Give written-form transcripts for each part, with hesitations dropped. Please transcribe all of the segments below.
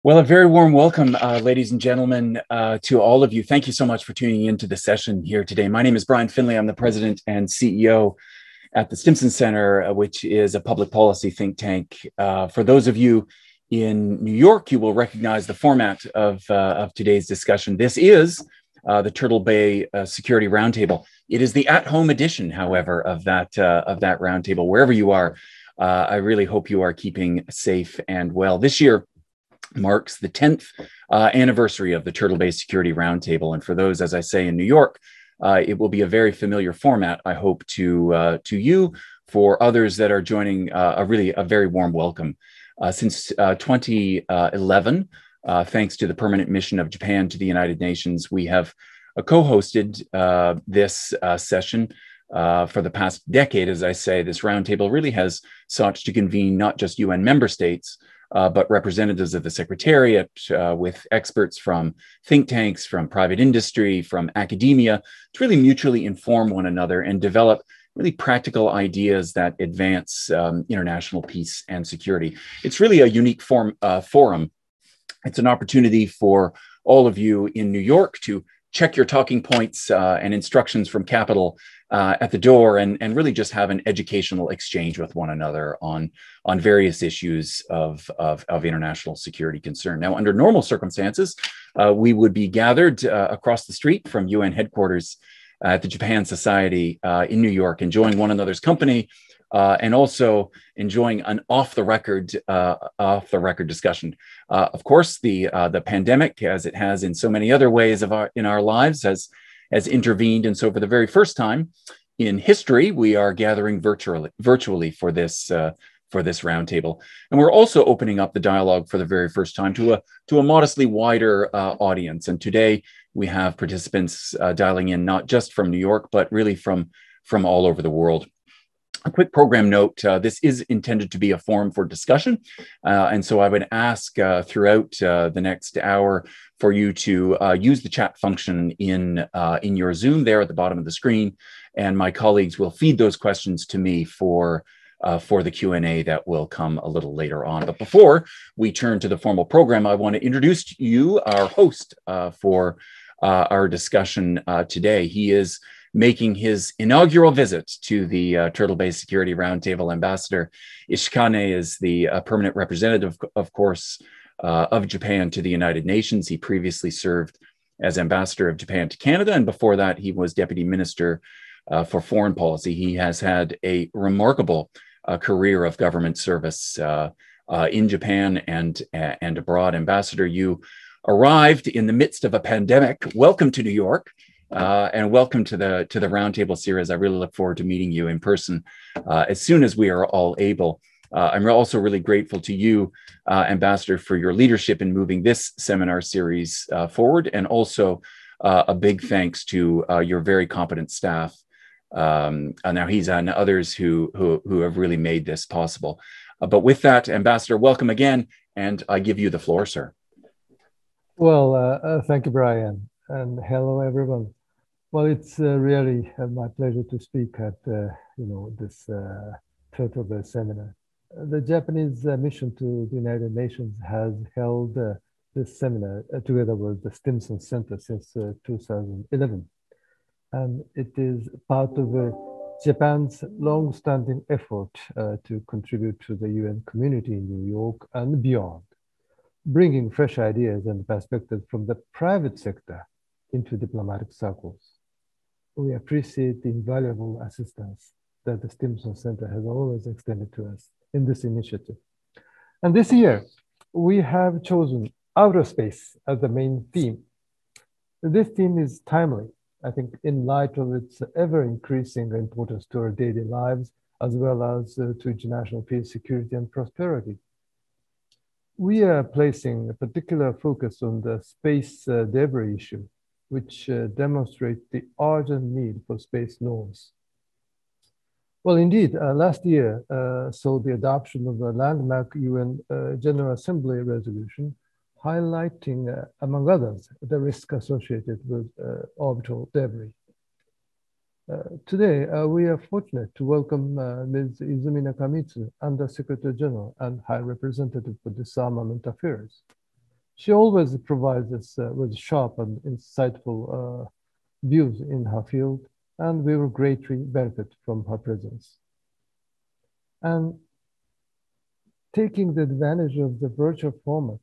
Well, a very warm welcome, ladies and gentlemen, to all of you. Thank you so much for tuning into the session here today. My name is Brian Finlay. I'm the president and CEO at the Stimson Center, which is a public policy think tank. For those of you in New York, you will recognize the format of today's discussion. This is the Turtle Bay Security Roundtable. It is the at-home edition, however, of that roundtable. Wherever you are, I really hope you are keeping safe and well. This year marks the 10th anniversary of the Turtle Bay Security Roundtable. And for those, as I say, in New York, it will be a very familiar format, I hope, to you. For others that are joining, a very warm welcome. Since 2011, thanks to the permanent mission of Japan to the United Nations, we have co-hosted this session for the past decade. As I say, this roundtable really has sought to convene not just UN member states, but representatives of the Secretariat, with experts from think tanks, from private industry, from academia, to really mutually inform one another and develop really practical ideas that advance international peace and security. It's really a unique forum. It's an opportunity for all of you in New York to check your talking points and instructions from Capitol at the door, and really just have an educational exchange with one another on various issues of international security concern. Now, under normal circumstances, we would be gathered across the street from UN headquarters at the Japan Society in New York, enjoying one another's company, and also enjoying an off the record discussion. Of course, the pandemic, as it has in so many other ways in our lives, has intervened, and so for the very first time in history, we are gathering virtually for this roundtable, and we're also opening up the dialogue for the very first time to a modestly wider audience. And today we have participants dialing in not just from New York, but really from all over the world. A quick program note, this is intended to be a forum for discussion, and so I would ask throughout the next hour for you to use the chat function in your Zoom there at the bottom of the screen, and my colleagues will feed those questions to me for the Q&A that will come a little later on. But before we turn to the formal program, I want to introduce to you our host for our discussion today. He is making his inaugural visit to the Turtle Bay Security Roundtable. Ambassador Ishikane is the permanent representative, of course, of Japan to the United Nations. He previously served as ambassador of Japan to Canada, and before that, he was deputy minister for foreign policy. He has had a remarkable career of government service in Japan and abroad. Ambassador, you arrived in the midst of a pandemic. Welcome to New York. And welcome to the roundtable series. I really look forward to meeting you in person as soon as we are all able. I'm also really grateful to you, Ambassador, for your leadership in moving this seminar series forward, and also a big thanks to your very competent staff. Now he's and others who have really made this possible. But with that, Ambassador, welcome again, and I give you the floor, sir. Well, thank you, Brian, and hello, everyone. Well, it's really my pleasure to speak at this Turtle Bay seminar. The Japanese mission to the United Nations has held this seminar together with the Stimson Center since 2011, and it is part of Japan's long-standing effort to contribute to the UN community in New York and beyond, bringing fresh ideas and perspectives from the private sector into diplomatic circles. We appreciate the invaluable assistance that the Stimson Center has always extended to us in this initiative. And this year, we have chosen outer space as the main theme. This theme is timely, I think, in light of its ever-increasing importance to our daily lives, as well as to international peace, security, and prosperity. We are placing a particular focus on the space debris issue, which demonstrate the urgent need for space norms. Well, indeed, last year saw the adoption of a landmark UN General Assembly resolution highlighting, among others, the risk associated with orbital debris. Today, we are fortunate to welcome Ms. Izumi Nakamitsu, Under Secretary General and High Representative for Disarmament Affairs. She always provides us with sharp and insightful views in her field, and we will greatly benefit from her presence. And taking the advantage of the virtual format,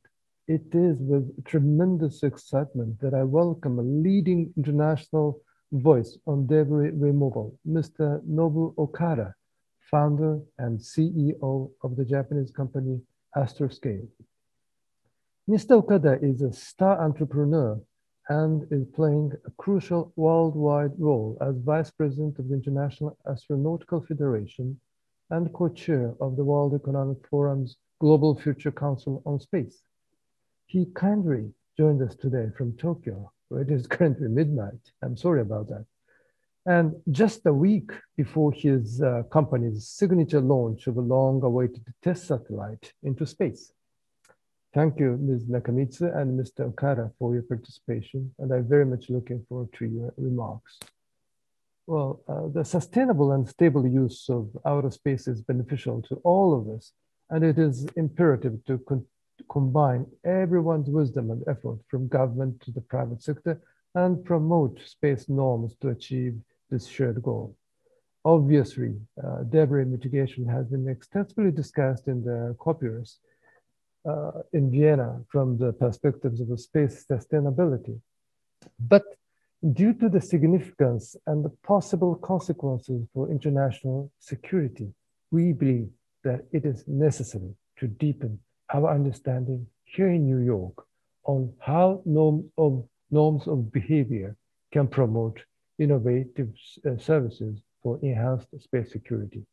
it is with tremendous excitement that I welcome a leading international voice on debris removal, Mr. Nobu Okada, founder and CEO of the Japanese company Astroscale. Mr. Okada is a star entrepreneur and is playing a crucial worldwide role as Vice President of the International Astronautical Federation and co-chair of the World Economic Forum's Global Future Council on Space. He kindly joined us today from Tokyo, where it is currently midnight. I'm sorry about that. And just a week before his company's signature launch of a long-awaited test satellite into space. Thank you, Ms. Nakamitsu and Mr. Okada, for your participation, and I'm very much looking forward to your remarks. Well, the sustainable and stable use of outer space is beneficial to all of us, and it is imperative to combine everyone's wisdom and effort from government to the private sector and promote space norms to achieve this shared goal. Obviously, debris mitigation has been extensively discussed in the COPURS in Vienna from the perspectives of the space sustainability. But due to the significance and the possible consequences for international security, we believe that it is necessary to deepen our understanding here in New York on how norms of behavior can promote innovative services for enhanced space security,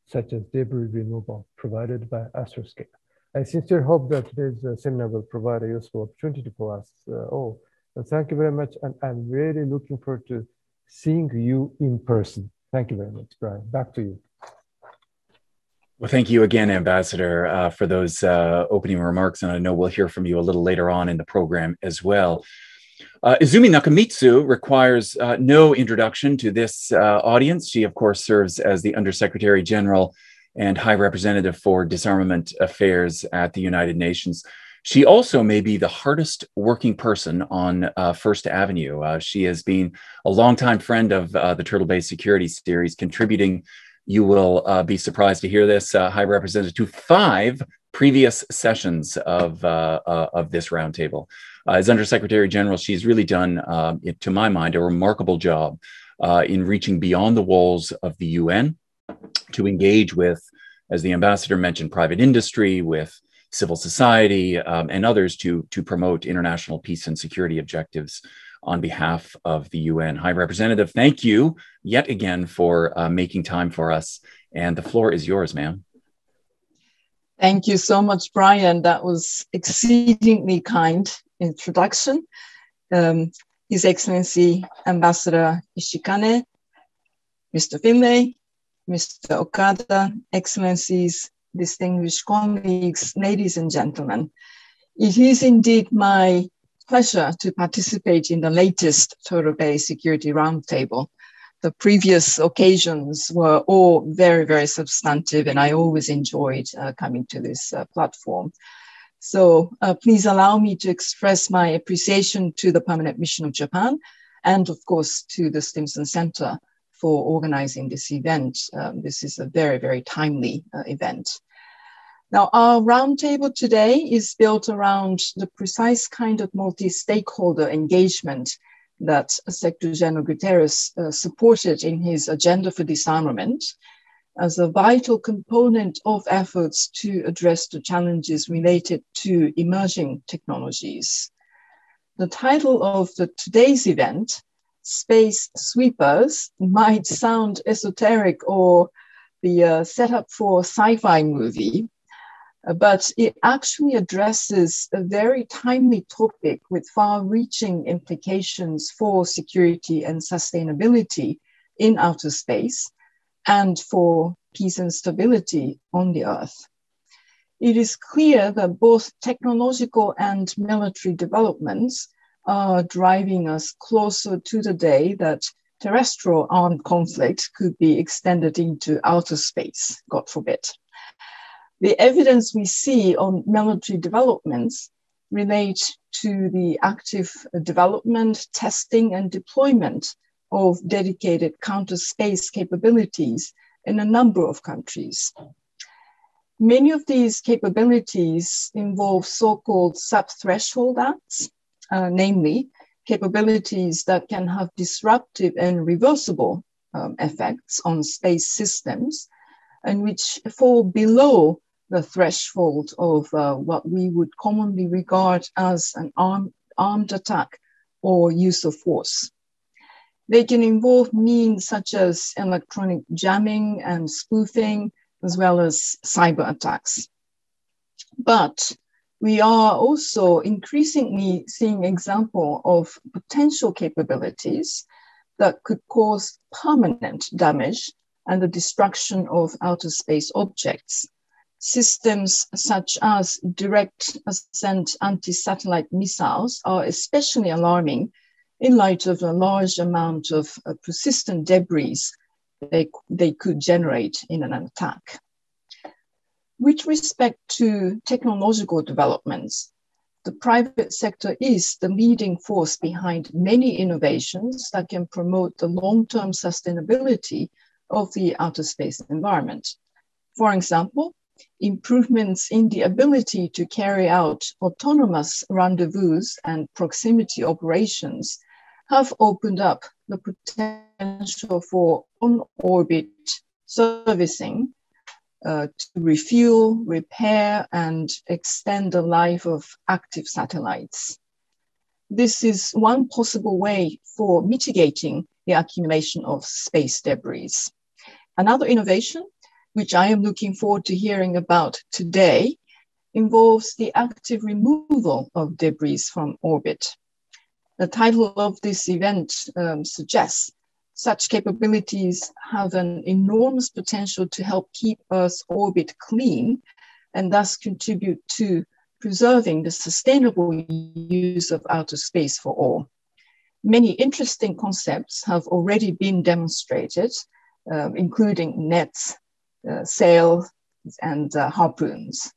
such as debris removal provided by Astroscale. I sincerely hope that today's seminar will provide a useful opportunity for us all. And thank you very much. And I'm really looking forward to seeing you in person. Thank you very much, Brian. Back to you. Well, thank you again, Ambassador, for those opening remarks. And I know we'll hear from you a little later on in the program as well. Izumi Nakamitsu requires no introduction to this audience. She, of course, serves as the Undersecretary General and High Representative for Disarmament Affairs at the United Nations. She also may be the hardest working person on First Avenue. She has been a longtime friend of the Turtle Bay Security Series, contributing, you will be surprised to hear this, High Representative, to 5 previous sessions of this roundtable. As Undersecretary General, she's really done, to my mind, a remarkable job in reaching beyond the walls of the UN to engage with, as the ambassador mentioned, private industry, with civil society, and others to promote international peace and security objectives on behalf of the UN. High Representative, thank you yet again for making time for us. And the floor is yours, ma'am. Thank you so much, Brian. That was exceedingly kind introduction. His Excellency Ambassador Ishikane, Mr. Finlay, Mr. Okada, Excellencies, distinguished colleagues, ladies and gentlemen. It is indeed my pleasure to participate in the latest Turtle Bay Security Roundtable. The previous occasions were all very, very substantive, and I always enjoyed coming to this platform. So please allow me to express my appreciation to the Permanent Mission of Japan and, of course, to the Stimson Center for organizing this event. This is a very, very timely event. Now, our roundtable today is built around the precise kind of multi-stakeholder engagement that Secretary General Guterres supported in his Agenda for Disarmament as a vital component of efforts to address the challenges related to emerging technologies. The title of today's event, Space Sweepers, might sound esoteric or the setup for a sci-fi movie, but it actually addresses a very timely topic with far-reaching implications for security and sustainability in outer space and for peace and stability on the Earth. It is clear that both technological and military developments are driving us closer to the day that terrestrial armed conflict could be extended into outer space, God forbid. The evidence we see on military developments relate to the active development, testing, and deployment of dedicated counter-space capabilities in a number of countries. Many of these capabilities involve so-called sub-threshold acts, namely capabilities that can have disruptive and reversible effects on space systems, and which fall below the threshold of what we would commonly regard as an armed attack or use of force. They can involve means such as electronic jamming and spoofing, as well as cyber attacks. But we are also increasingly seeing examples of potential capabilities that could cause permanent damage and the destruction of outer space objects. Systems such as direct ascent anti-satellite missiles are especially alarming in light of the large amount of persistent debris they could generate in an attack. With respect to technological developments, the private sector is the leading force behind many innovations that can promote the long-term sustainability of the outer space environment. For example, improvements in the ability to carry out autonomous rendezvous and proximity operations have opened up the potential for on-orbit servicing to refuel, repair, and extend the life of active satellites. This is one possible way for mitigating the accumulation of space debris. Another innovation, which I am looking forward to hearing about today, involves the active removal of debris from orbit. The title of this event suggests such capabilities have an enormous potential to help keep Earth's orbit clean and thus contribute to preserving the sustainable use of outer space for all. Many interesting concepts have already been demonstrated, including nets, sails, and harpoons.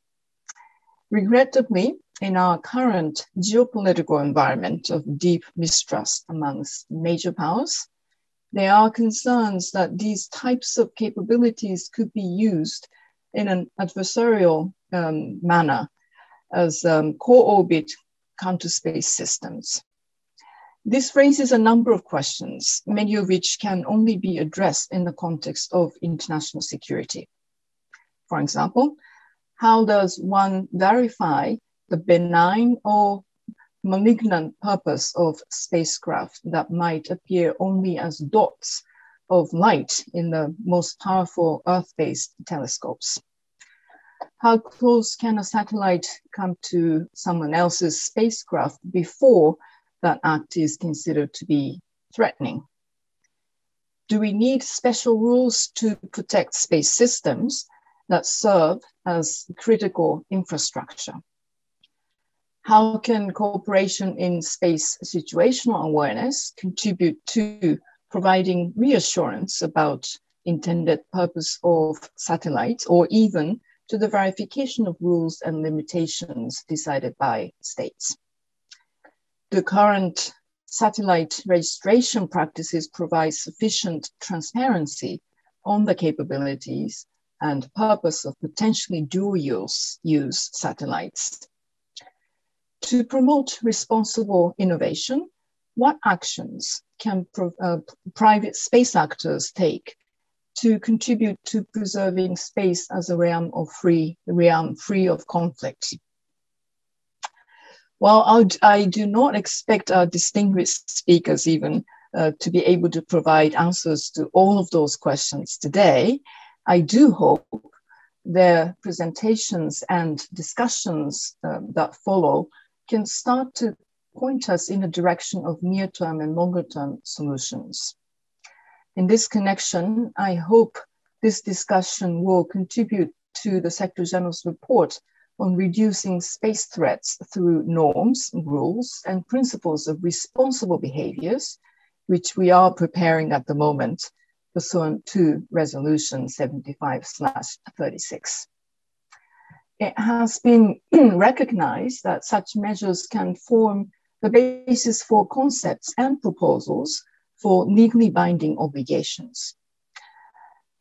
Regrettably, in our current geopolitical environment of deep mistrust amongst major powers, there are concerns that these types of capabilities could be used in an adversarial manner as core orbit counter-space systems. This raises a number of questions, many of which can only be addressed in the context of international security. For example, how does one verify the benign or malignant purpose of spacecraft that might appear only as dots of light in the most powerful Earth-based telescopes? How close can a satellite come to someone else's spacecraft before that act is considered to be threatening? Do we need special rules to protect space systems that serve as critical infrastructure? How can cooperation in space situational awareness contribute to providing reassurance about intended purpose of satellites, or even to the verification of rules and limitations decided by states? The current satellite registration practices provide sufficient transparency on the capabilities and purpose of potentially dual-use satellites. To promote responsible innovation, what actions can private space actors take to contribute to preserving space as a realm free of conflict? Well, I do not expect our distinguished speakers even to be able to provide answers to all of those questions today. I do hope their presentations and discussions that follow can start to point us in the direction of near-term and longer-term solutions. In this connection, I hope this discussion will contribute to the Secretary General's report on reducing space threats through norms, rules, and principles of responsible behaviors, which we are preparing at the moment pursuant to Resolution 75/36. it has been recognized that such measures can form the basis for concepts and proposals for legally binding obligations.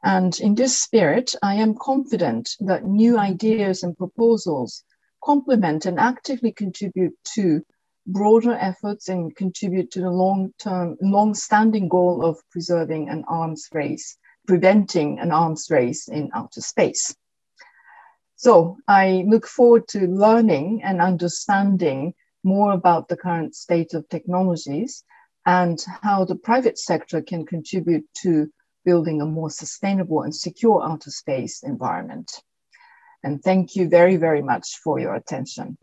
And in this spirit, I am confident that new ideas and proposals complement and actively contribute to broader efforts and contribute to the long-standing goal of preventing an arms race in outer space. So I look forward to learning and understanding more about the current state of technologies and how the private sector can contribute to building a more sustainable and secure outer space environment. And thank you very, very much for your attention.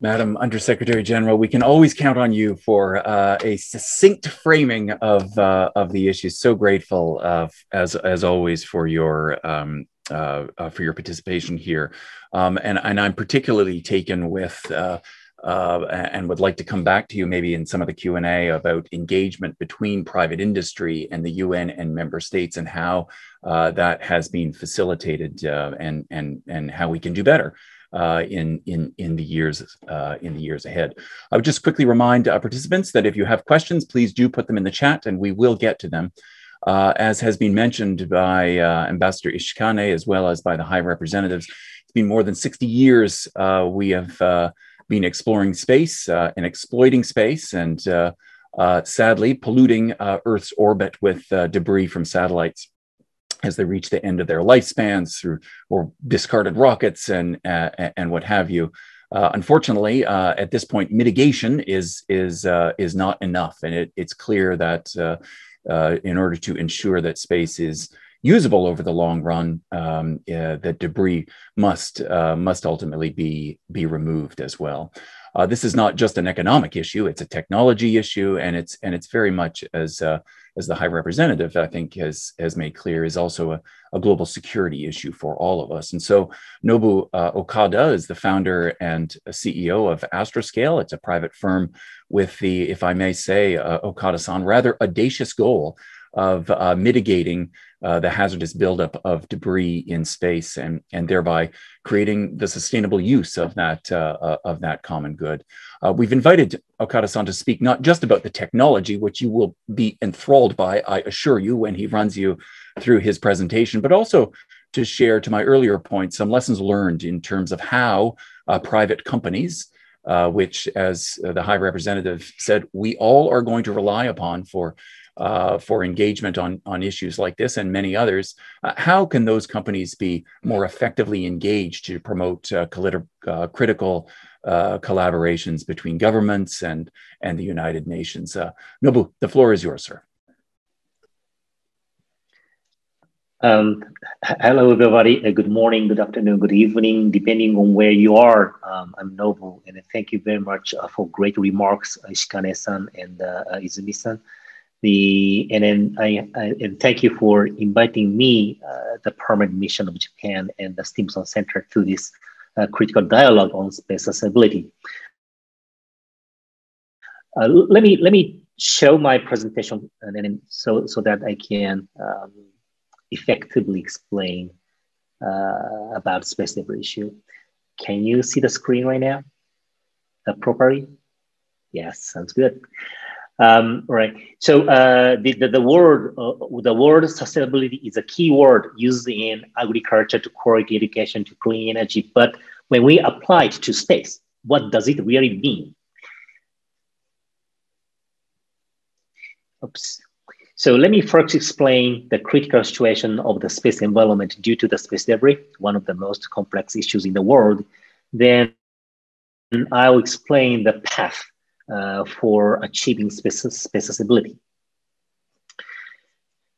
Madam Undersecretary General, we can always count on you for a succinct framing of the issues. So grateful, as always, for your participation here, and I'm particularly taken with and would like to come back to you maybe in some of the Q&A about engagement between private industry and the UN and member states, and how that has been facilitated, and how we can do better in the years ahead. I would just quickly remind participants that if you have questions, please do put them in the chat, and we will get to them. As has been mentioned by Ambassador Ishikane, as well as by the High Representatives, it's been more than 60 years we have been exploring space and exploiting space, and sadly polluting Earth's orbit with debris from satellites as they reach the end of their lifespans through or discarded rockets and what have you. Unfortunately, at this point, mitigation is not enough, and it's clear that in order to ensure that space is usable over the long run, that debris must ultimately be removed as well. This is not just an economic issue; it's a technology issue, and it's very much, as the High Representative, I think, has made clear, is also a global security issue for all of us. And so Nobu Okada is the founder and CEO of Astroscale. It's a private firm with the, if I may say, Okada-san, rather audacious goal of mitigating the hazardous buildup of debris in space, and thereby creating the sustainable use of that common good. We've invited Okada-san to speak not just about the technology, which you will be enthralled by, I assure you, when he runs you through his presentation, but also to share, to my earlier point, some lessons learned in terms of how private companies, which, as the High Representative said, we all are going to rely upon for engagement on issues like this and many others. How can those companies be more effectively engaged to promote critical collaborations between governments and the United Nations? Nobu, the floor is yours, sir. Hello, everybody. Good morning, good afternoon, good evening, depending on where you are. I'm Nobu, and thank you very much for great remarks, Ishikane-san and Izumi-san. And thank you for inviting me, the permanent mission of Japan and the Stimson Center, to this critical dialogue on space accessibility. Let me show my presentation, and then so that I can effectively explain about space debris issue. Can you see the screen right now properly? Yes, sounds good. Right. So the word sustainability is a key word used in agriculture, to quality education, to clean energy. But when we apply it to space, what does it really mean? Oops. So let me first explain the critical situation of the space environment due to the space debris, one of the most complex issues in the world. Then I'll explain the path for achieving space accessibility.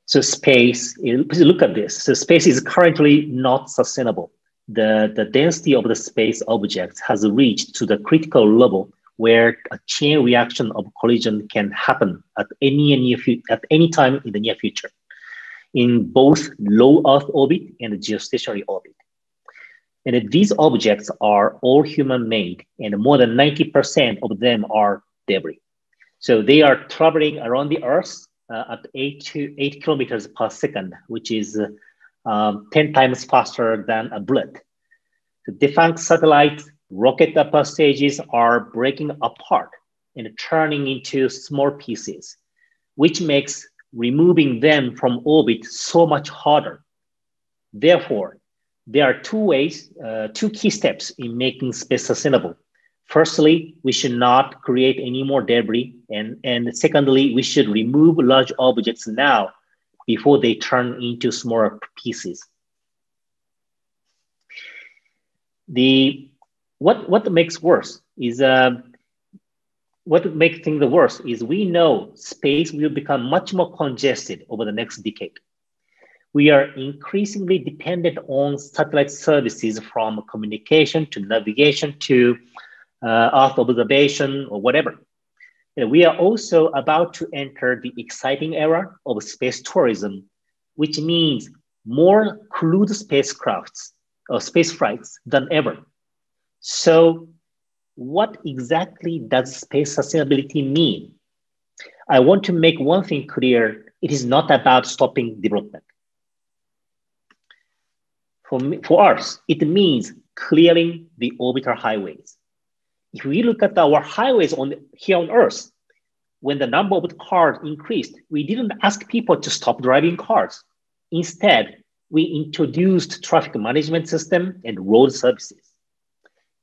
So space, please look at this. So space is currently not sustainable. The density of the space objects has reached to the critical level where a chain reaction of collision can happen at any time in the near future, in both low Earth orbit and geostationary orbit. And these objects are all human-made, and more than 90% of them are debris. So they are traveling around the Earth at 8 kilometers per second, which is 10 times faster than a bullet. The defunct satellite rocket upper stages are breaking apart and turning into small pieces, which makes removing them from orbit so much harder. Therefore, there are two key steps in making space sustainable. Firstly, we should not create any more debris. And secondly, we should remove large objects now before they turn into smaller pieces. What makes things worse is we know space will become much more congested over the next decade. We are increasingly dependent on satellite services, from communication to navigation to Earth observation or whatever. And we are also about to enter the exciting era of space tourism, which means more crewed spacecrafts or space flights than ever. So what exactly does space sustainability mean? I want to make one thing clear. It is not about stopping development. For us, it means clearing the orbital highways. If we look at our highways here on Earth, when the number of cars increased, we didn't ask people to stop driving cars. Instead, we introduced traffic management system and road services.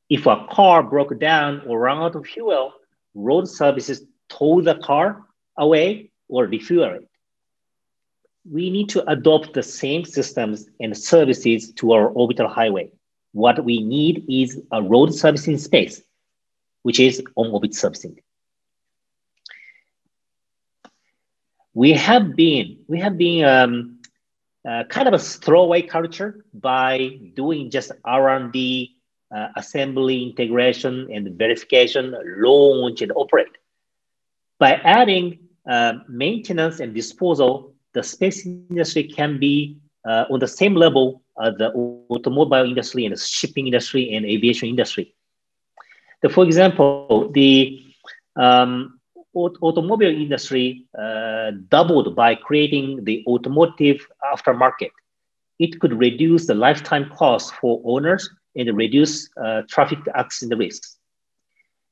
If a car broke down or ran out of fuel, road services tow the car away or refuel it. We need to adopt the same systems and services to our orbital highway. What we need is a road service in space, which is on-orbit servicing. We have been kind of a throwaway culture by doing just R&D, assembly, integration, and verification, launch, and operate. By adding maintenance and disposal, the space industry can be on the same level as the automobile industry and the shipping industry and aviation industry. For example, the automobile industry doubled by creating the automotive aftermarket. It could reduce the lifetime cost for owners and reduce traffic accident risks.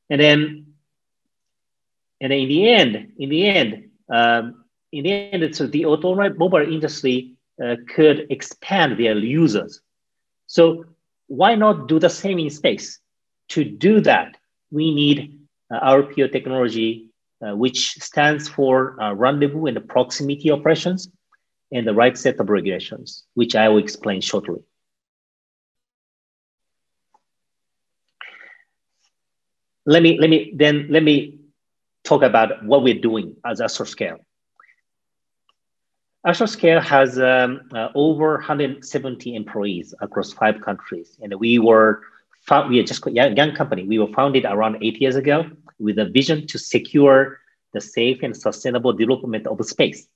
And then in the end, so the automobile industry could expand their users. So why not do the same in space? To do that, we need RPL technology, which stands for rendezvous and proximity operations, and the right set of regulations, which I will explain shortly. Let me talk about what we're doing as Astroscale. Astroscale has over 170 employees across 5 countries, and we are just a young company. We were founded around 8 years ago with a vision to secure the safe and sustainable development of space.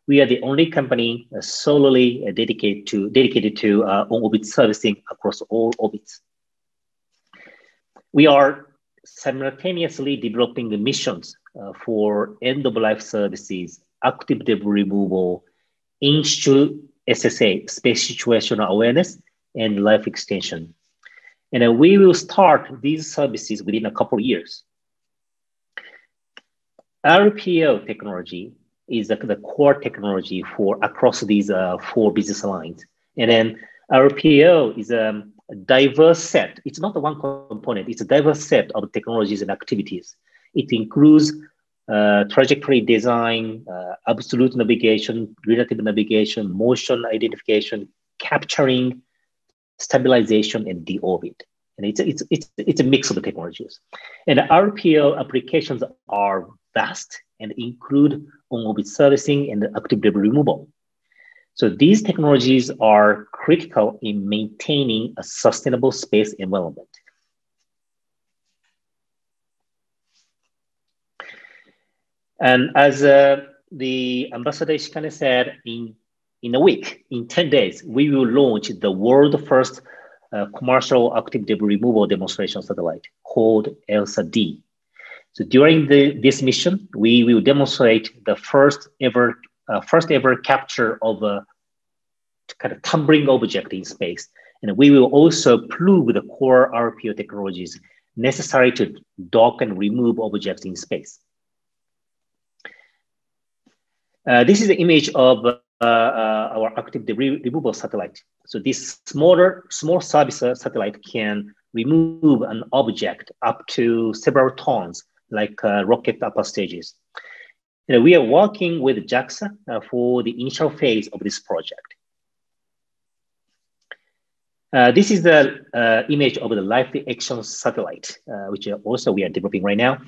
We are the only company solely dedicated to on-orbit servicing across all orbits. We are simultaneously developing the missions for end-of-life services, active debris removal, in-situ SSA, space situational awareness, and life extension. And we will start these services within a couple of years. RPL technology is the core technology for across these 4 business lines. And then RPL is a diverse set. It's not the one component, it's a diverse set of technologies and activities. It includes trajectory design, absolute navigation, relative navigation, motion identification, capturing, stabilization, and deorbit. And it's a mix of the technologies. And RPL applications are vast and include on-orbit servicing and active debris removal. So these technologies are critical in maintaining a sustainable space environment. And as the Ambassador Ishikane said, in a week, in 10 days, we will launch the world's first commercial active debris removal demonstration satellite called ELSA-D. So during this mission, we will demonstrate the first ever capture of a kind of tumbling object in space. And we will also prove the core RPL technologies necessary to dock and remove objects in space. This is the image of our active debris removal satellite. So this small service satellite can remove an object up to several tons, like rocket upper stages. We are working with JAXA for the initial phase of this project. This is the image of the live action satellite, which also we are developing right now.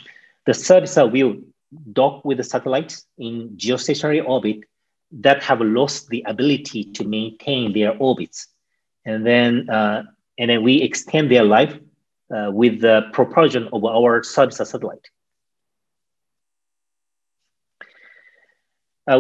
The service will dock with the satellites in geostationary orbit that have lost the ability to maintain their orbits. And then we extend their life with the propulsion of our service satellite.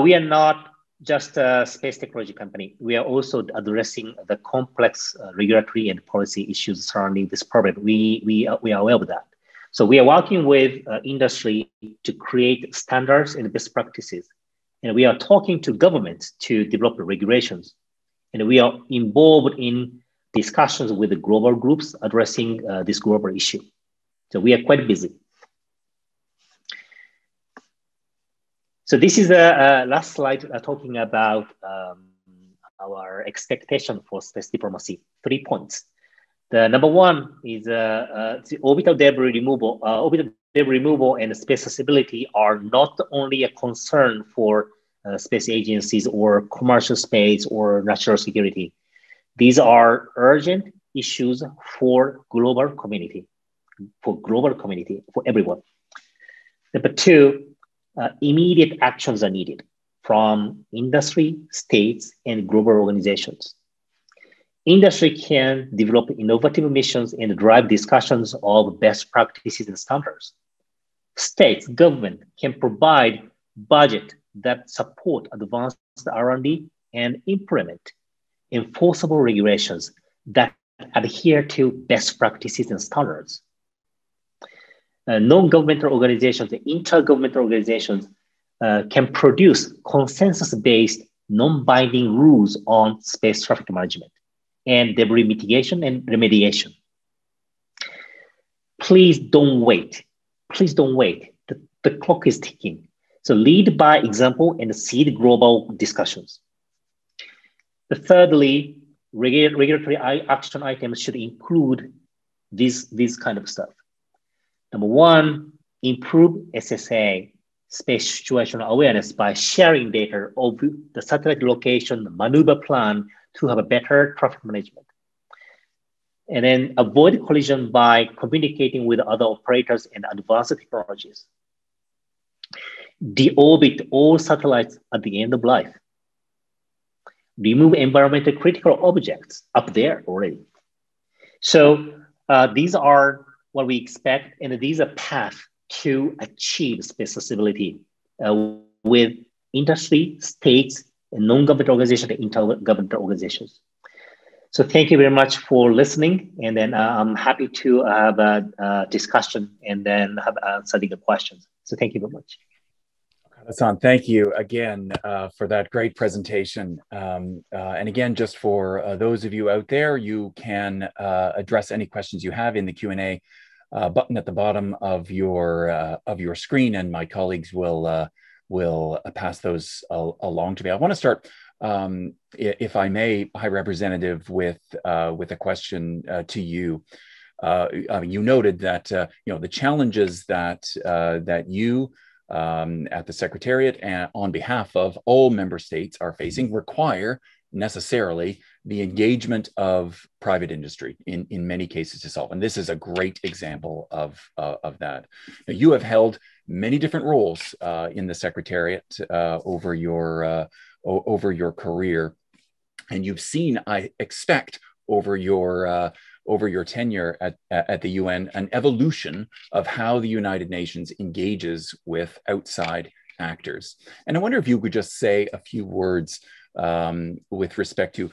We are not just a space technology company. We are also addressing the complex regulatory and policy issues surrounding this problem. We are aware of that. So we are working with industry to create standards and best practices. And we are talking to governments to develop regulations. And we are involved in discussions with the global groups addressing this global issue. So we are quite busy. So this is the last slide talking about our expectation for space diplomacy. 3 points. The number one is the orbital debris removal. Orbital debris removal and space accessibility are not only a concern for space agencies or commercial space or national security. These are urgent issues for global community, for everyone. Number two, immediate actions are needed from industry, states, and global organizations. Industry can develop innovative missions and drive discussions of best practices and standards. States, government can provide budget that support advanced R&D and implement enforceable regulations that adhere to best practices and standards. Non-governmental organizations, intergovernmental organizations can produce consensus-based, non-binding rules on space traffic management and debris mitigation and remediation. Please don't wait. Please don't wait. The clock is ticking. So lead by example and seed global discussions. Thirdly, regulatory action items should include this kind of stuff. Number one, improve SSA, space situational awareness, by sharing data of the satellite location, maneuver plan to have a better traffic management. And then avoid collision by communicating with other operators and advanced technologies. Deorbit all satellites at the end of life. Remove environmental critical objects up there already. So these are what we expect, and these are paths to achieve space accessibility with industry, states, and non-government organizations, and intergovernmental organizations. So thank you very much for listening, and then I'm happy to have a discussion and then have studying the questions. So thank you very much. Hassan, thank you again for that great presentation. And again, just for those of you out there, you can address any questions you have in the Q&A button at the bottom of your screen, and my colleagues will pass those along to me. I want to start, if I may, High Representative, with a question to you. You noted that the challenges that you at the Secretariat and on behalf of all member states are facing require necessarily the engagement of private industry in many cases to solve. And this is a great example of that. Now, you have held many different roles in the Secretariat over your career, and you've seen, I expect, over your tenure at the UN, an evolution of how the United Nations engages with outside actors. And I wonder if you could just say a few words with respect to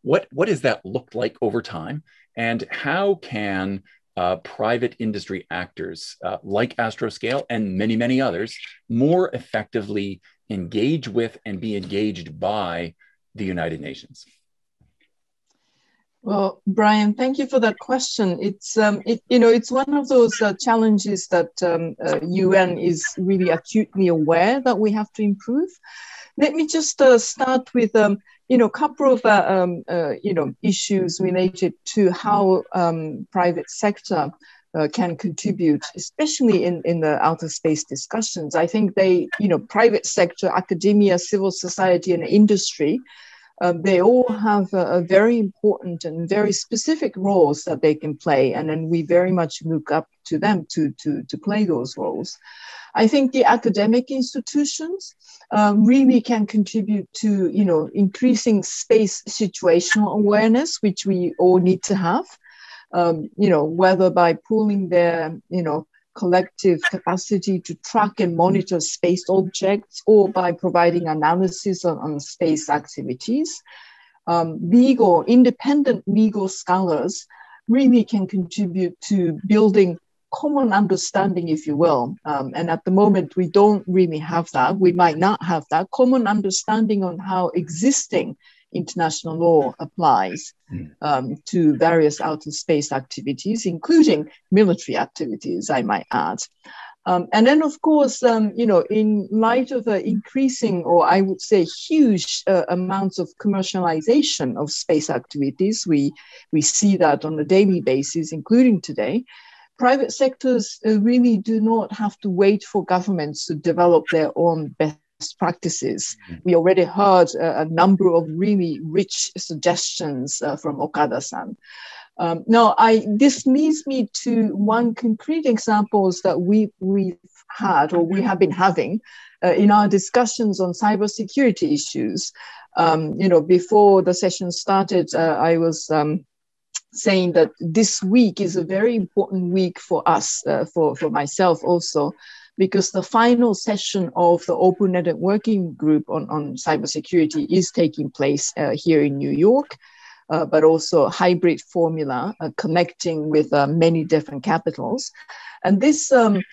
what does that look like over time, and how can private industry actors like Astroscale and many, many others more effectively engage with and be engaged by the United Nations? Well, Brian, thank you for that question. It's it's one of those challenges that UN is really acutely aware that we have to improve. Let me just start with a couple of issues related to how private sector can contribute, especially in the outer space discussions. I think private sector, academia, civil society, and industry. They all have a very important and very specific roles that they can play, and then we very much look up to them to play those roles. I think the academic institutions really can contribute to increasing space situational awareness, which we all need to have. Whether by pooling their collective capacity to track and monitor space objects, or by providing analysis on space activities. Independent legal scholars really can contribute to building common understanding, if you will. And at the moment, we don't really have that. We might not have that common understanding on how existing international law applies to various outer space activities, including military activities, I might add. And then, of course, in light of increasing, or I would say huge amounts of commercialization of space activities, we see that on a daily basis, including today. Private sectors really do not have to wait for governments to develop their own best practices. We already heard a number of really rich suggestions from Okada-san. This leads me to one concrete examples that we've had, or we have been having in our discussions on cybersecurity issues. Before the session started, I was saying that this week is a very important week for us, for myself also, because the final session of the Open Network Working Group on cybersecurity is taking place here in New York, but also hybrid formula connecting with many different capitals. And this Open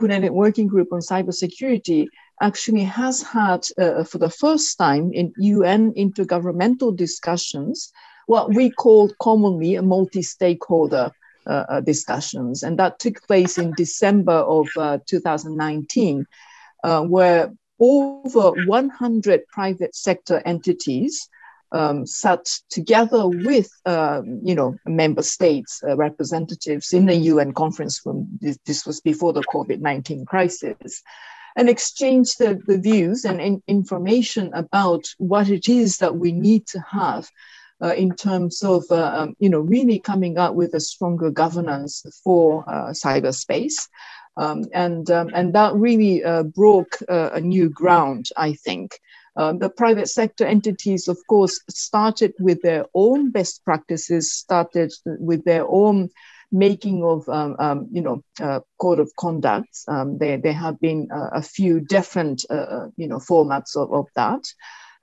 Network Working Group on cybersecurity actually has had, for the first time in UN intergovernmental discussions, what we call commonly a multi-stakeholder discussions. And that took place in December of 2019, where over 100 private sector entities sat together with, member states representatives in the UN conference room. This was before the COVID-19 crisis, and exchanged the views and information about what it is that we need to have in terms of, really coming up with a stronger governance for cyberspace. And that really broke a new ground, I think. The private sector entities, of course, started with their own best practices, started with their own making of, code of conduct. There have been a few different, formats of that.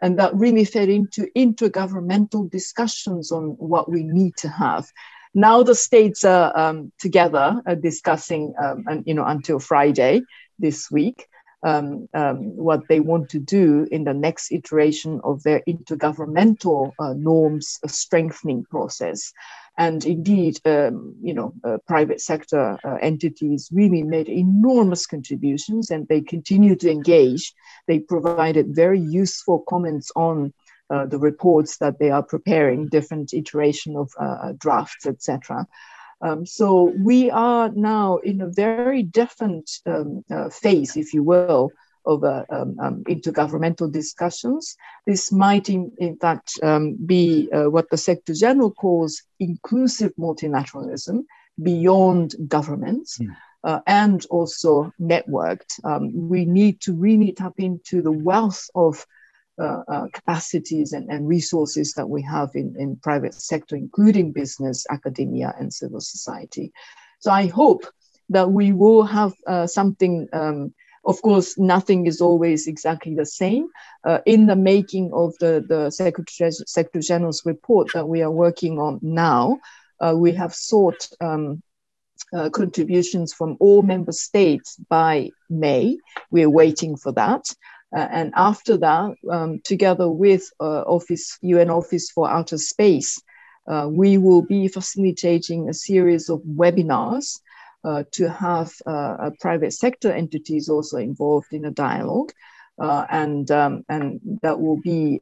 And that really fed into intergovernmental discussions on what we need to have. Now the states are together discussing, until Friday this week, what they want to do in the next iteration of their intergovernmental norms strengthening process. And indeed, private sector entities really made enormous contributions, and they continue to engage. They provided very useful comments on the reports that they are preparing, different iteration of drafts, etc. So we are now in a very different phase, if you will, of intergovernmental discussions. This might, in fact, be what the Secretary General calls inclusive multilateralism beyond governments and also networked. We need to really tap into the wealth of capacities and resources that we have in private sector, including business, academia, and civil society. So I hope that we will have something. Of course, nothing is always exactly the same. In the making of the Secretary General's report that we are working on now, we have sought contributions from all member states by May. We're waiting for that. And after that, together with UN Office for Outer Space, we will be facilitating a series of webinars to have private sector entities also involved in a dialogue. And that will be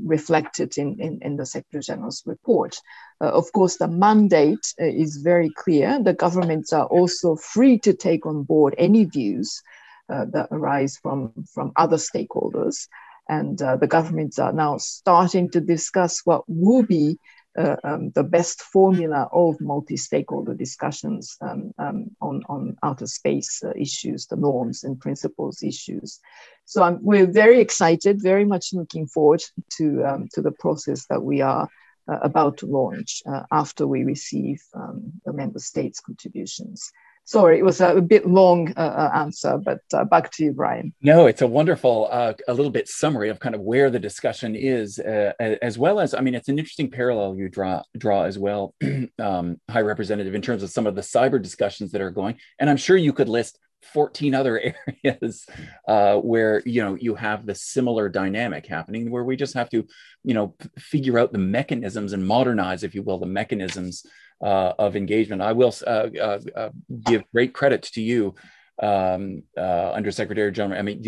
reflected in the Secretary General's report. Of course, the mandate is very clear. The governments are also free to take on board any views that arise from other stakeholders. And the governments are now starting to discuss what will be the best formula of multi-stakeholder discussions on outer space issues, the norms and principles issues. So we're very excited, very much looking forward to the process that we are about to launch after we receive the member states' contributions. Sorry, it was a bit long answer, but back to you, Brian. No, it's a wonderful, a little bit summary of kind of where the discussion is, as well as, I mean, it's an interesting parallel you draw as well, High Representative, in terms of some of the cyber discussions that are going. And I'm sure you could list 14 other areas where, you have the similar dynamic happening, where we just have to, figure out the mechanisms and modernize, if you will, the mechanisms of engagement. I will give great credit to you, Undersecretary General. I mean,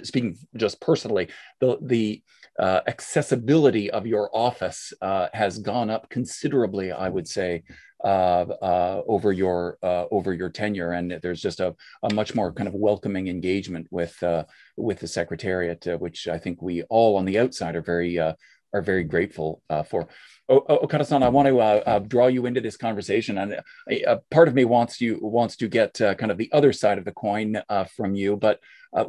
speaking just personally, the accessibility of your office has gone up considerably, I would say, over your tenure, and there's just a much more kind of welcoming engagement with the Secretariat, which I think we all on the outside are very grateful for. Okada-san, I want to draw you into this conversation, and part of me wants to get kind of the other side of the coin from you. But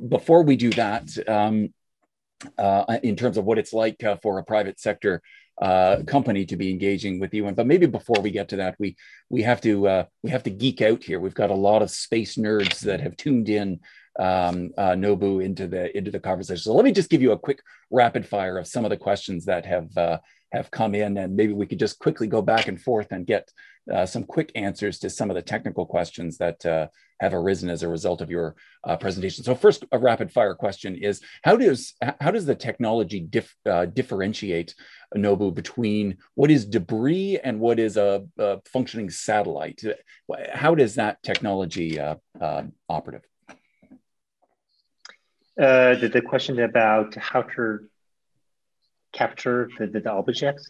before we do that, in terms of what it's like for a private sector company to be engaging with UN, but maybe before we get to that, we have to geek out here. We've got a lot of space nerds that have tuned in, Nobu, into the conversation. So let me just give you a quick rapid fire of some of the questions that have come in, and maybe we could just quickly go back and forth and get some quick answers to some of the technical questions that have arisen as a result of your presentation. So first, a rapid fire question is, how does the technology differentiate, Nobu, between what is debris and what is a functioning satellite? How does that technology operative? The question about how to capture the objects.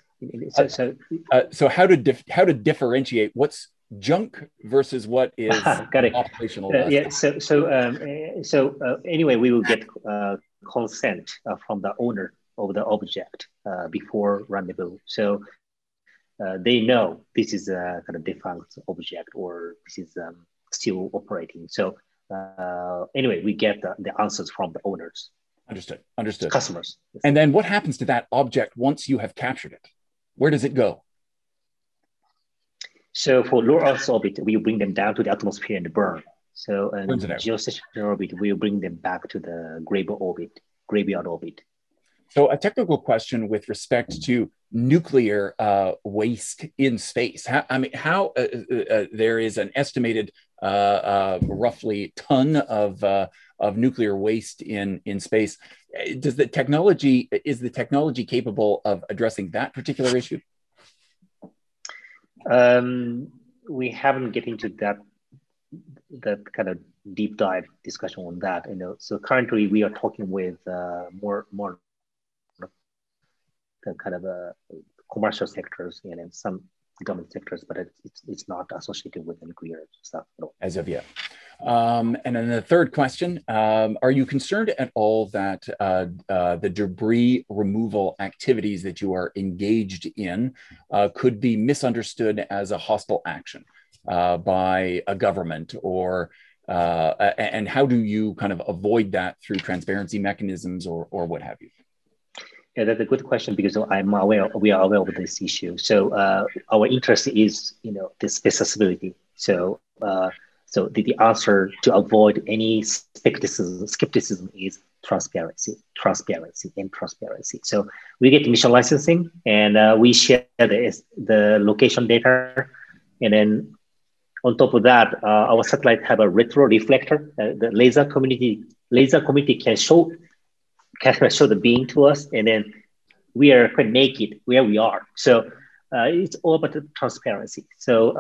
So how to differentiate what's junk versus what is operational? Yeah. So anyway, we will get consent from the owner of the object before rendezvous. So they know this is a kind of defunct object, or this is still operating. So anyway, we get the answers from the owners. Understood. Customers. And then what happens to that object once you have captured it? Where does it go? So for low Earth orbit, we bring them down to the atmosphere and burn. So in geostationary orbit, we will bring them back to the graveyard orbit. So a technical question with respect to nuclear waste in space. How there is an estimated roughly ton of nuclear waste in space. Is the technology capable of addressing that particular issue? We haven't get into that kind of deep dive discussion on that. So currently we are talking with more the kind of commercial sectors and some government sectors, but it's not associated with nuclear stuff at all. As of yet. And then the third question, are you concerned at all that the debris removal activities that you are engaged in could be misunderstood as a hostile action by a government, or and how do you kind of avoid that through transparency mechanisms or what have you? Yeah, that's a good question, because we are aware of this issue. So our interest is, this accessibility. So the answer to avoid any skepticism is transparency. So we get mission licensing, and we share the location data, and then on top of that, our satellite have a retro reflector. The laser community can show the beam to us, and then we are quite naked where we are. So it's all about the transparency. So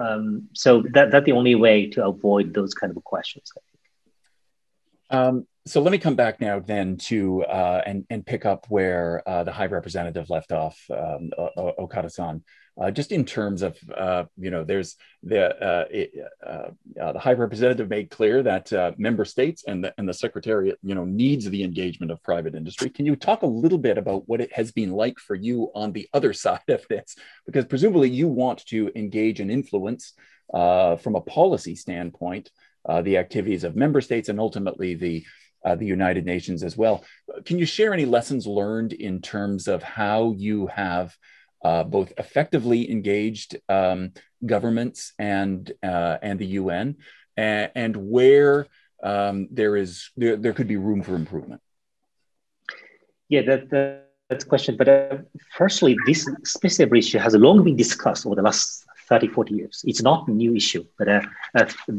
so that's the only way to avoid those kind of questions, I think. So let me come back now then to and pick up where the High Representative left off, Okada-san. Just in terms of, there's the High Representative made clear that member states and the Secretariat, needs the engagement of private industry. Can you talk a little bit about what it has been like for you on the other side of this? Because presumably you want to engage and influence from a policy standpoint the activities of member states and ultimately the United Nations as well. Can you share any lessons learned in terms of how you have both effectively engaged governments and the UN, and where there could be room for improvement? Yeah, that's a question. But firstly, this specific issue has long been discussed over the last 30, 40 years. It's not a new issue, but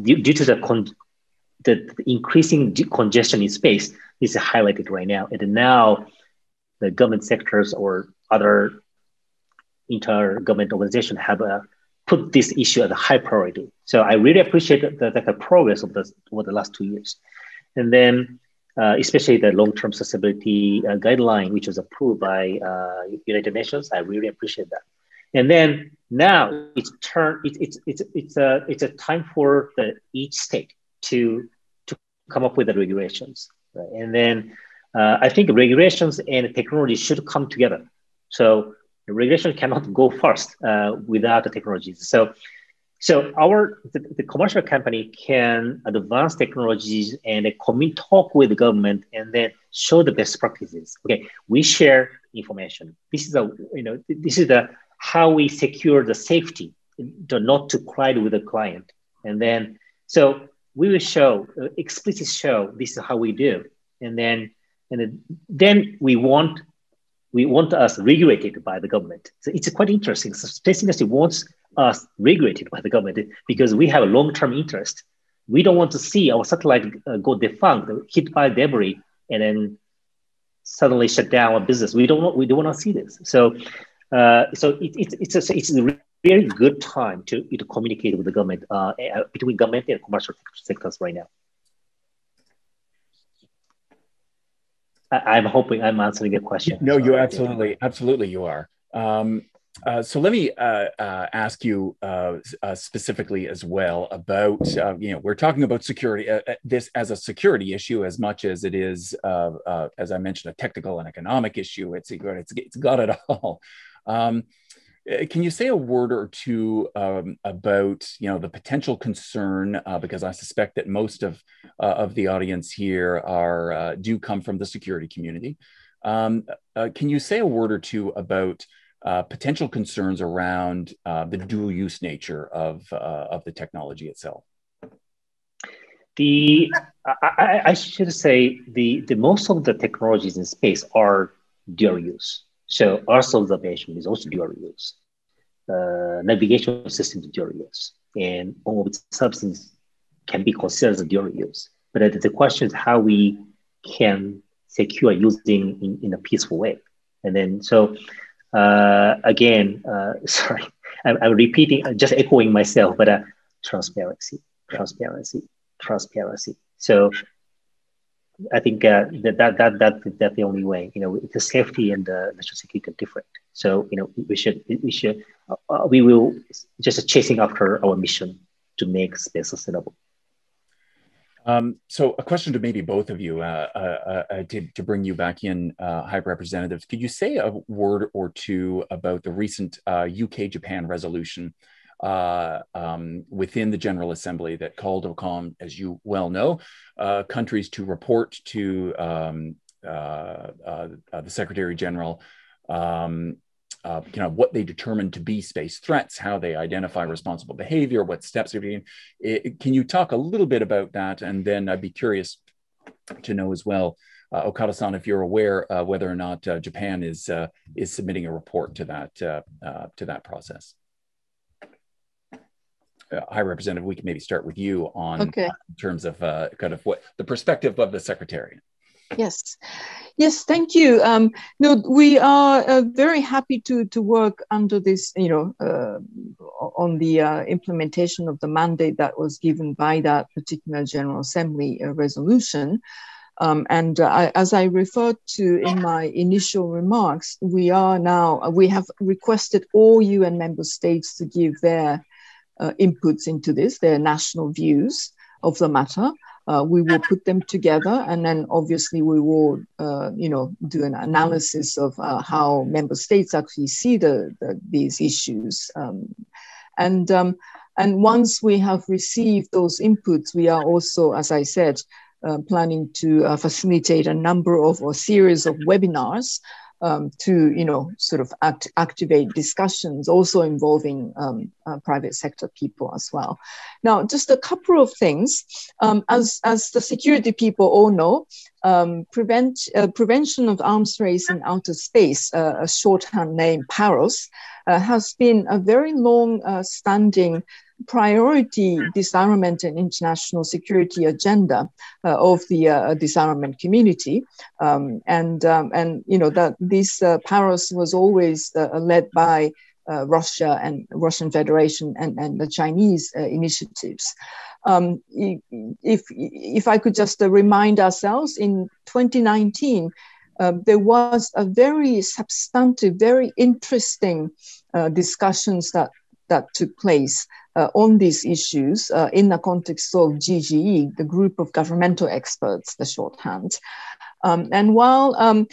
due to the increasing congestion in space, this is highlighted right now. And now the government sectors or other intergovernmental organizations have put this issue as a high priority. So I really appreciate the progress of this over the last 2 years. And then especially the long-term sustainability guideline, which was approved by United Nations, I really appreciate that. And then now it's a time for each state to come up with the regulations, right? And then I think regulations and technology should come together. So the regulation cannot go first without the technologies. So the commercial company can advance technologies and talk with the government and then show the best practices. Okay, we share information. This is how we secure the safety, not to collide with the client. And then so we will explicitly show this is how we do, and then we want us regulated by the government. So it's quite interesting. So space industry wants us regulated by the government because we have a long-term interest. We don't want to see our satellite go defunct, hit by debris, and then suddenly shut down our business. We don't want to see this. So it's a very good time to communicate with the government, between government and commercial sectors right now. I'm hoping I'm answering your question. No, you absolutely you are. So let me ask you specifically as well about, we're talking about security, this as a security issue as much as it is, as I mentioned, a technical and economic issue. It's got it all. Can you say a word or two about the potential concern, because I suspect that most of the audience here do come from the security community. Can you say a word or two about potential concerns around the dual use nature of the technology itself? I should say the most of the technologies in space are dual use. So Earth observation is also dual use. Navigation system is dual use, and all substance can be considered as dual use. But the question is how we can secure using in a peaceful way. And then so again, sorry, I'm repeating, just echoing myself, but transparency. So I think that's the only way. The safety and the national security are different. So we will just chasing after our mission to make space sustainable. So a question to maybe both of you to bring you back in, High Representatives. Could you say a word or two about the recent UK-Japan resolution within the General Assembly that called upon, as you well know, countries to report to the Secretary General what they determine to be space threats, how they identify responsible behavior, what steps are being. Can you talk a little bit about that? And then I'd be curious to know as well, Okada-san, if you're aware whether or not Japan is submitting a report to that process. High Representative, we can maybe start with you on in terms of kind of what the perspective of the Secretariat. Yes. Yes, thank you. No, we are very happy to work under this, on the implementation of the mandate that was given by that particular General Assembly resolution. As I referred to in my initial remarks, we have requested all UN member states to give their inputs into this, their national views of the matter. We will put them together, and then obviously we will, do an analysis of how member states actually see these issues. And once we have received those inputs, we are also, as I said, planning to facilitate a number of or series of webinars to, sort of activate discussions also involving private sector people as well. Now, just a couple of things. As the security people all know, prevention of arms race in outer space, a shorthand name PAROS, has been a very long-standing priority disarmament and international security agenda of the disarmament community, that this PAROS was always led by Russia and Russian Federation and the Chinese initiatives. If I could just remind ourselves, in 2019, there was a very substantive, very interesting discussions that took place on these issues in the context of GGE, the group of governmental experts, the shorthand. And while that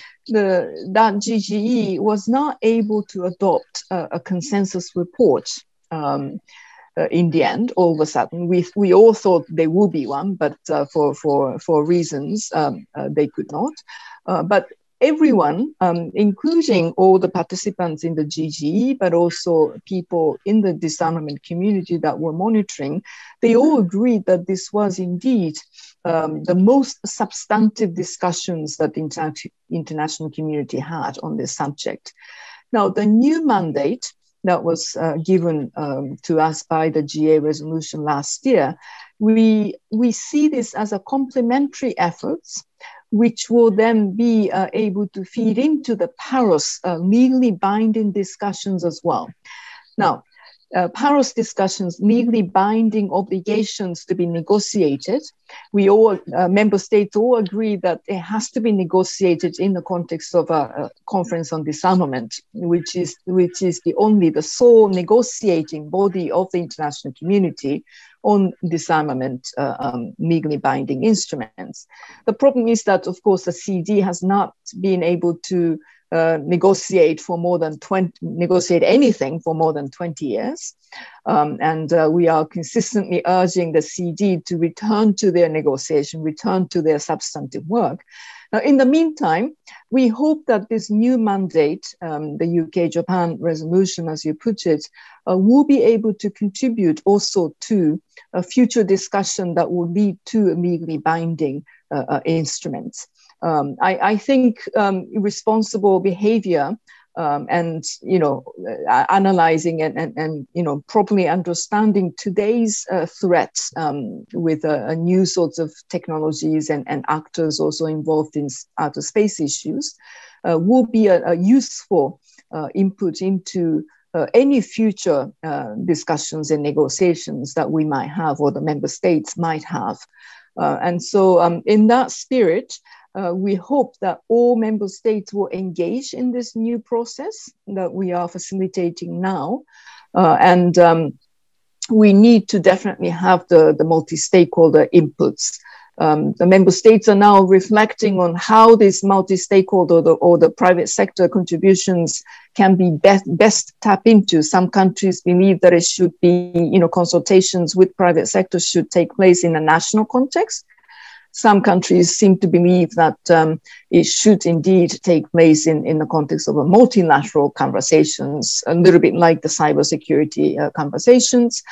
GGE was not able to adopt a consensus report in the end, all of a sudden, we all thought there would be one, but for reasons they could not. But everyone, including all the participants in the GGE, but also people in the disarmament community that were monitoring, they all agreed that this was indeed the most substantive discussions that the international community had on this subject. Now, the new mandate that was given to us by the GA resolution last year, we see this as a complementary efforts, which will then be able to feed into the PAROS legally binding discussions as well. Now, PAROS discussions, legally binding obligations to be negotiated. We all, member states all agree that it has to be negotiated in the context of a conference on disarmament, which is the sole negotiating body of the international community on disarmament legally binding instruments. The problem is that, of course, the CD has not been able to negotiate anything for more than 20 years. We are consistently urging the CD to return to their negotiation, return to their substantive work. Now, in the meantime, we hope that this new mandate, the UK-Japan resolution, as you put it, will be able to contribute also to a future discussion that will lead to legally binding instruments. I think responsible behavior and analyzing and properly understanding today's threats with new sorts of technologies and actors also involved in outer space issues will be a useful input into any future discussions and negotiations that we might have or the member states might have. And so in that spirit, we hope that all member states will engage in this new process that we are facilitating now. We need to definitely have the multi-stakeholder inputs. The member states are now reflecting on how this multi-stakeholder or the private sector contributions can be best tapped into. Some countries believe that it should be, consultations with private sector should take place in a national context. Some countries seem to believe that it should indeed take place in the context of a multilateral conversations, a little bit like the cybersecurity conversations.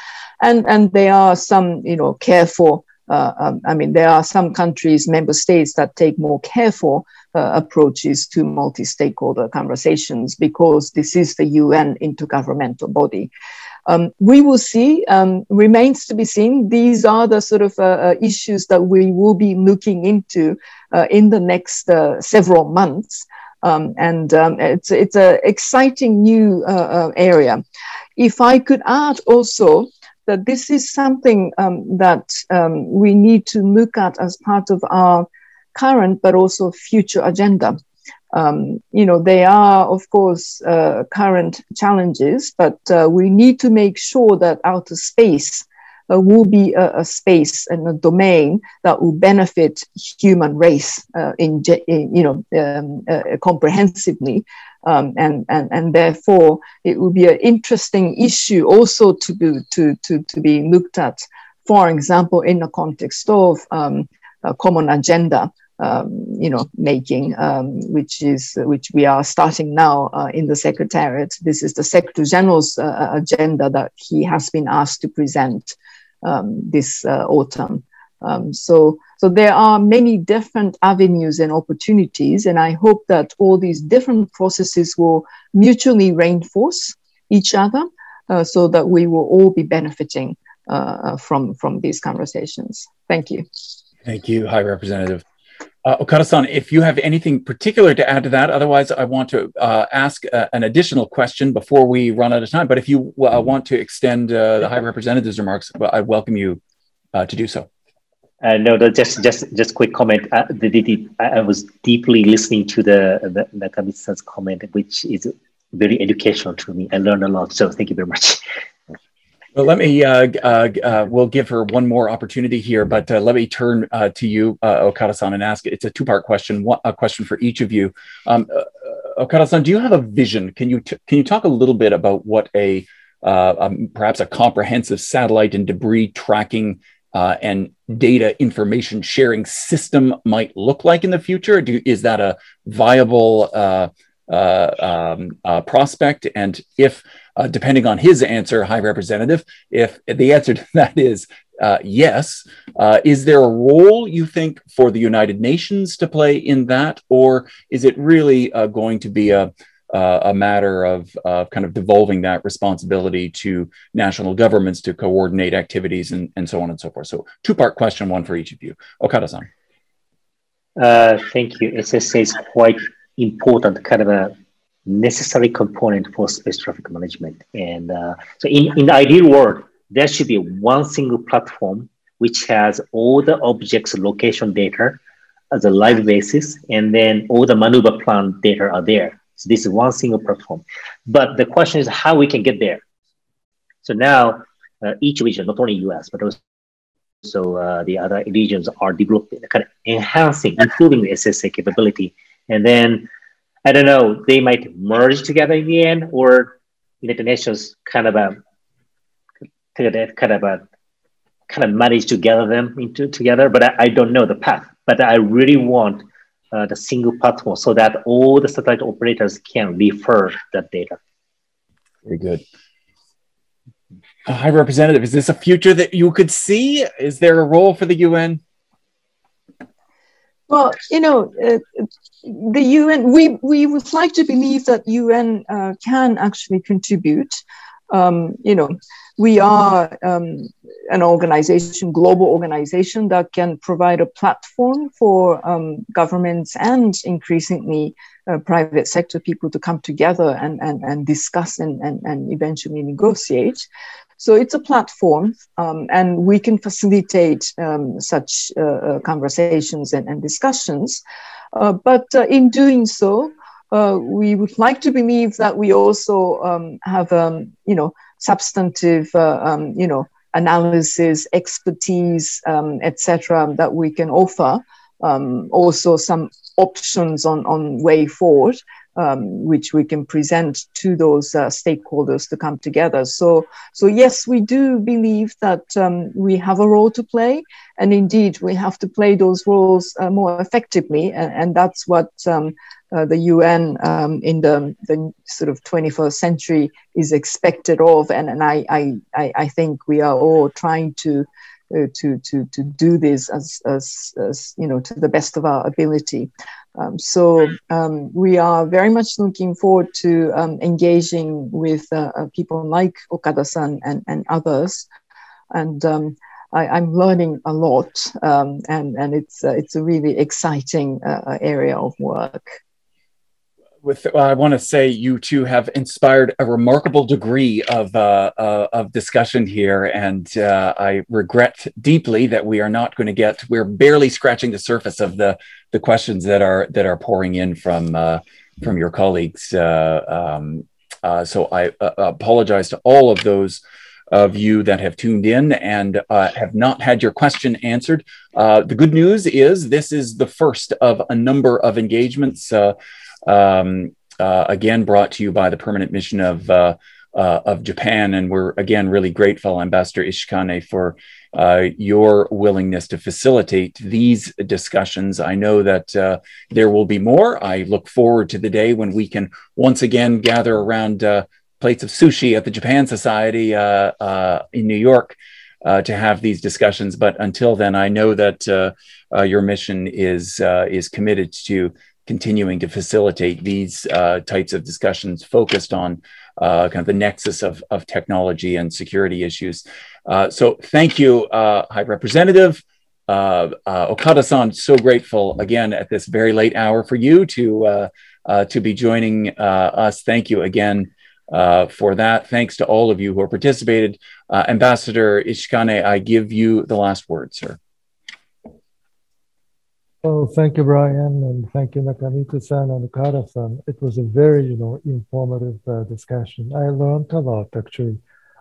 And there are some, careful, there are some countries, member states that take more careful approaches to multi-stakeholder conversations because this is the UN intergovernmental body. We will see, remains to be seen. These are the sort of issues that we will be looking into in the next several months. It's an exciting new area. If I could add also that this is something that we need to look at as part of our current but also future agenda. They are, of course, current challenges, but we need to make sure that outer space will be a space and a domain that will benefit human race comprehensively. And therefore, it will be an interesting issue also to be looked at, for example, in the context of a common agenda making, which we are starting now in the Secretariat. This is the Secretary General's agenda that he has been asked to present this autumn. So there are many different avenues and opportunities, and I hope that all these different processes will mutually reinforce each other so that we will all be benefiting from these conversations. Thank you. Thank you, High Representative. Okada-san, if you have anything particular to add to that, otherwise I want to ask an additional question before we run out of time. But if you want to extend the High Representative's remarks, I welcome you to do so. No, just quick comment. I was deeply listening to the Nakamichi-san's comment, which is very educational to me. I learned a lot, so thank you very much. Well, let me, we'll give her one more opportunity here, but let me turn to you, Okada-san, and ask, it's a two-part question, a question for each of you. Okada-san, do you have a vision? Can you talk a little bit about what perhaps a comprehensive satellite and debris tracking and data information sharing system might look like in the future? Is that a viable prospect? And if, depending on his answer, High Representative, if the answer to that is yes, is there a role you think for the United Nations to play in that, or is it really going to be a matter of kind of devolving that responsibility to national governments to coordinate activities and so on and so forth? So two-part question, one for each of you. Okada-san. Thank you. SSA is quite important, kind of a necessary component for space traffic management. And so in the ideal world, there should be one single platform which has all the objects location data as a live basis, and then all the maneuver plan data are there. So this is one single platform. But the question is how we can get there. So now each region, not only US, but also the other regions are developing, kind of enhancing, improving the SSA capability. And then, I don't know, they might merge together in the end, or United Nations kind of manage to gather them together. But I don't know the path. But I really want the single platform so that all the satellite operators can refer that data. Very good. High Representative, is this a future that you could see? Is there a role for the UN? Well, the UN, we would like to believe that UN can actually contribute. We are an organization, global organization that can provide a platform for governments and increasingly private sector people to come together and discuss and eventually negotiate. So it's a platform, and we can facilitate such conversations and discussions. But in doing so, we would like to believe that we also have, substantive, analysis, expertise, etc., that we can offer. Also, some options on way forward, which we can present to those stakeholders to come together. So yes, we do believe that we have a role to play, and indeed we have to play those roles more effectively, and that's what the UN in the sort of 21st century is expected of, and I think we are all trying to do this as to the best of our ability. We are very much looking forward to engaging with people like Okada-san and others. And I'm learning a lot, and it's a really exciting area of work. I want to say you two have inspired a remarkable degree of discussion here, and I regret deeply that we are not going to get. We're barely scratching the surface of the questions that are pouring in from your colleagues. So I apologize to all of those of you that have tuned in and have not had your question answered. The good news is this is the first of a number of engagements. Again, brought to you by the Permanent Mission of Japan, and we're again really grateful, Ambassador Ishikane, for your willingness to facilitate these discussions. I know that there will be more. I look forward to the day when we can once again gather around plates of sushi at the Japan Society in New York to have these discussions. But until then, I know that your mission is committed to continuing to facilitate these types of discussions focused on kind of the nexus of technology and security issues. So thank you, High Representative. Okada-san, so grateful again at this very late hour for you to be joining us. Thank you again for that. Thanks to all of you who have participated. Ambassador Ishikane, I give you the last word, sir. Oh, thank you, Brian, and thank you, Nakamita-san and Okada-san. It was a very, informative discussion. I learned a lot, actually.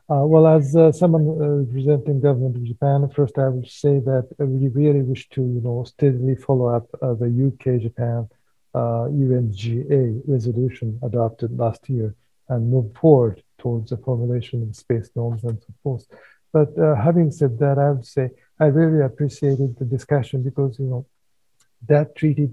Well, as someone representing government of Japan, first I would say that we really wish to, steadily follow up the UK-Japan UNGA resolution adopted last year and move forward towards the formulation of space norms and so forth. But having said that, I would say I really appreciated the discussion because, that treaty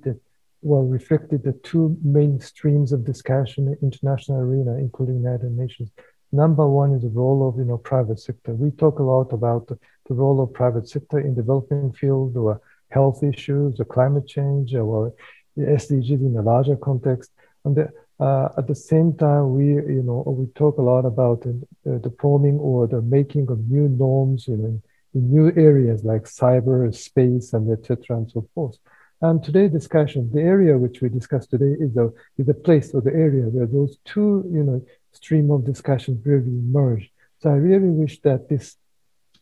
reflected the two main streams of discussion in the international arena, including United Nations. Number one is the role of private sector. We talk a lot about the role of private sector in developing field or health issues, or climate change, or the SDGs in a larger context. And at the same time, we talk a lot about the forming or the making of new norms in new areas like cyber, space, and etc. and so forth. And today's discussion, the area which we discussed today is the place or the area where those two, stream of discussions really merge. So I really wish that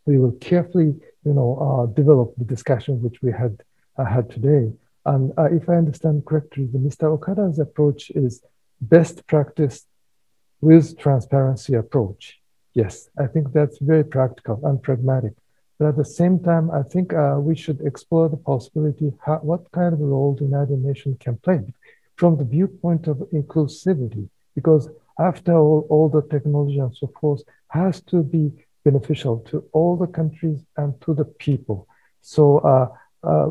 we will carefully, develop the discussion which we had today. And if I understand correctly, Mr. Okada's approach is best practice with transparency approach. Yes, I think that's very practical and pragmatic. But at the same time, I think we should explore the possibility what kind of role the United Nations can play from the viewpoint of inclusivity, because after all the technology and so forth has to be beneficial to all the countries and to the people. So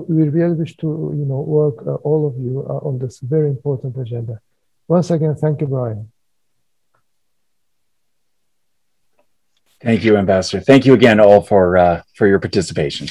we really wish to work all of you on this very important agenda. Once again, thank you, Brian. Thank you, Ambassador. Thank you again all for your participation.